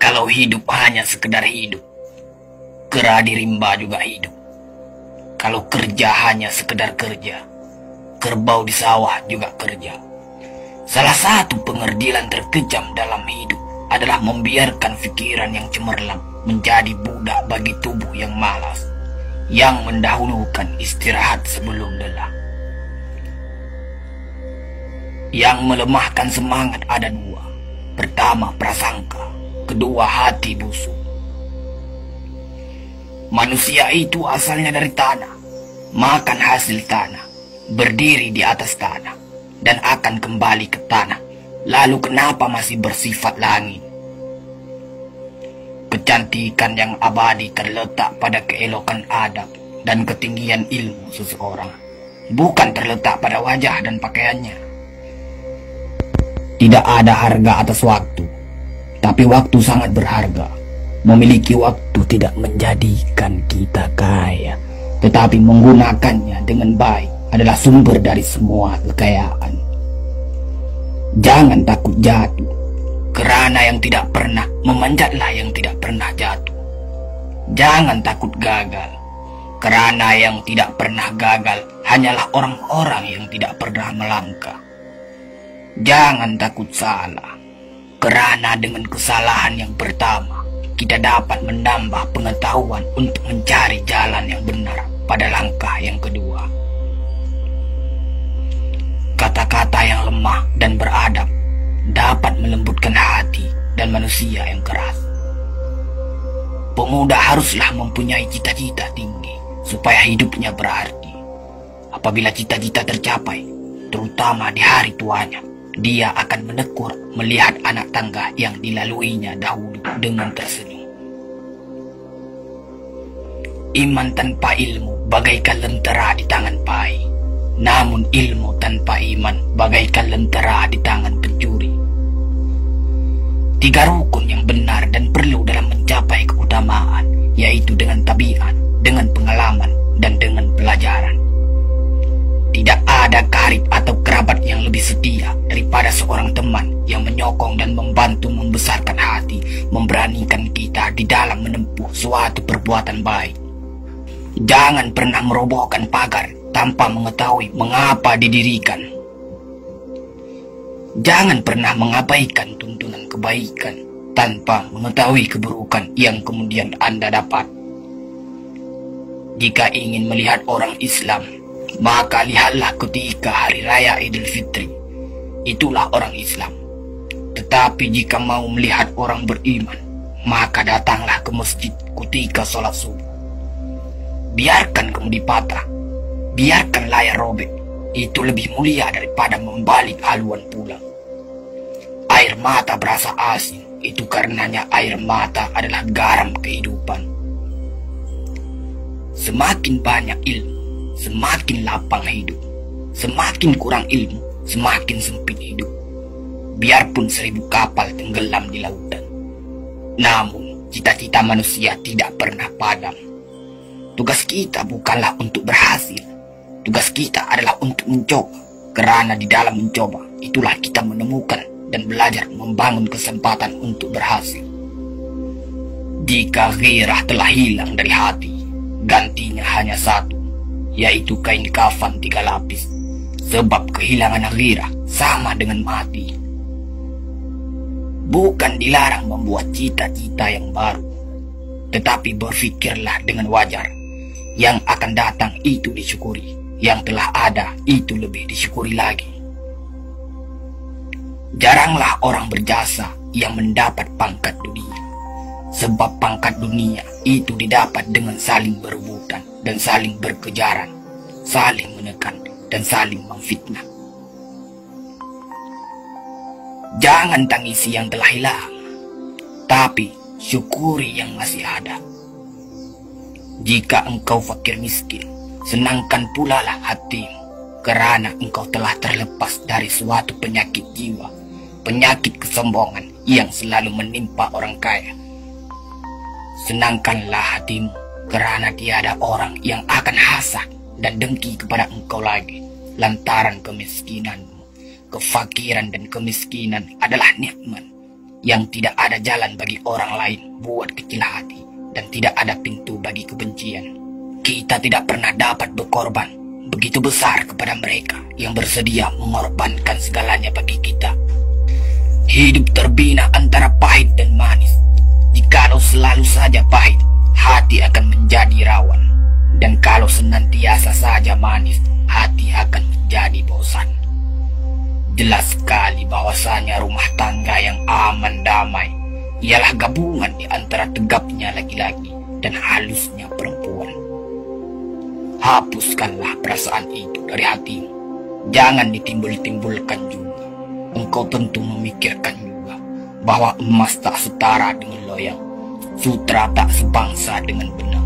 Kalau hidup hanya sekedar hidup, kera di rimba juga hidup. Kalau kerja hanya sekedar kerja, kerbau di sawah juga kerja. Salah satu pengerdilan terkejam dalam hidup adalah membiarkan pikiran yang cemerlang menjadi budak bagi tubuh yang malas, yang mendahulukan istirahat sebelum lelah. Yang melemahkan semangat ada dua. Pertama, prasangka. Kedua, hati busuk. Manusia itu asalnya dari tanah, makan hasil tanah, berdiri di atas tanah, dan akan kembali ke tanah. Lalu kenapa masih bersifat langit? Kecantikan yang abadi terletak pada keelokan adab dan ketinggian ilmu seseorang, bukan terletak pada wajah dan pakaiannya. Tidak ada harga atas waktu, tapi waktu sangat berharga. Memiliki waktu tidak menjadikan kita kaya, tetapi menggunakannya dengan baik adalah sumber dari semua kekayaan. Jangan takut jatuh, kerana yang tidak pernah memanjatlah yang tidak pernah jatuh. Jangan takut gagal, kerana yang tidak pernah gagal hanyalah orang-orang yang tidak pernah melangkah. Jangan takut salah, kerana dengan kesalahan yang pertama, kita dapat menambah pengetahuan untuk mencari jalan yang benar pada langkah yang kedua. Kata-kata yang lemah dan beradab dapat melembutkan hati dan manusia yang keras. Pemuda haruslah mempunyai cita-cita tinggi supaya hidupnya berarti. Apabila cita-cita tercapai, terutama di hari tuanya, dia akan menekur melihat anak tangga yang dilaluinya dahulu dengan tersenyum. Iman tanpa ilmu bagaikan lentera di tangan pai, namun ilmu tanpa iman bagaikan lentera di tangan pencuri. Tiga rukun yang benar dan perlu dalam mencapai keutamaan, yaitu dengan tabiat, dengan pengalaman, dan dengan pelajaran. Tidak ada karib atau kerabat yang lebih setia daripada seorang teman yang menyokong dan membantu membesarkan hati, memberanikan kita di dalam menempuh suatu perbuatan baik. Jangan pernah merobohkan pagar tanpa mengetahui mengapa didirikan. Jangan pernah mengabaikan tuntunan kebaikan tanpa mengetahui keburukan yang kemudian Anda dapat. Jika ingin melihat orang Islam, maka lihatlah ketika hari raya Idul Fitri. Itulah orang Islam. Tetapi jika mau melihat orang beriman, maka datanglah ke masjid ketika sholat subuh. Biarkan kemudi patah, biarkan layar robek, itu lebih mulia daripada membalik haluan pulang. Air mata berasa asin, itu karenanya air mata adalah garam kehidupan. Semakin banyak ilmu, semakin lapang hidup. Semakin kurang ilmu, semakin sempit hidup. Biarpun 1000 kapal tenggelam di lautan, namun cita-cita manusia tidak pernah padam. Tugas kita bukanlah untuk berhasil. Tugas kita adalah untuk mencoba, kerana di dalam mencoba itulah kita menemukan dan belajar membangun kesempatan untuk berhasil. Jika gairah telah hilang dari hati, gantinya hanya satu, yaitu kain kafan 3 lapis. Sebab kehilangan gairah sama dengan mati. Bukan dilarang membuat cita-cita yang baru, tetapi berfikirlah dengan wajar. Yang akan datang itu disyukuri, yang telah ada itu lebih disyukuri lagi. Jaranglah orang berjasa yang mendapat pangkat dunia, sebab pangkat dunia itu didapat dengan saling berebutan dan saling berkejaran, saling menekan dan saling memfitnah. Jangan tangisi yang telah hilang, tapi syukuri yang masih ada. Jika engkau fakir miskin, senangkan pula lah hatimu, kerana engkau telah terlepas dari suatu penyakit jiwa, penyakit kesombongan yang selalu menimpa orang kaya. Senangkanlah hatimu, kerana tiada orang yang akan hasad dan dengki kepada engkau lagi, lantaran kemiskinanmu. Kefakiran dan kemiskinan adalah nikmat, yang tidak ada jalan bagi orang lain buat kecil hati, dan tidak ada pintu bagi kebencian. Kita tidak pernah dapat berkorban begitu besar kepada mereka yang bersedia mengorbankan segalanya bagi kita. Hidup terbina antara pahit dan manis. Jikalau selalu saja pahit, hati akan menjadi rawan. Dan kalau senantiasa saja manis, hati akan menjadi bosan. Jelas sekali bahwasanya rumah tangga yang aman damai ialah gabungan di antara tegapnya laki-laki dan halusnya perempuan. Hapuskanlah perasaan itu dari hatimu. Jangan ditimbul-timbulkan juga. Engkau tentu memikirkan juga bahwa emas tak setara dengan loyang, sutra tak sebangsa dengan benang.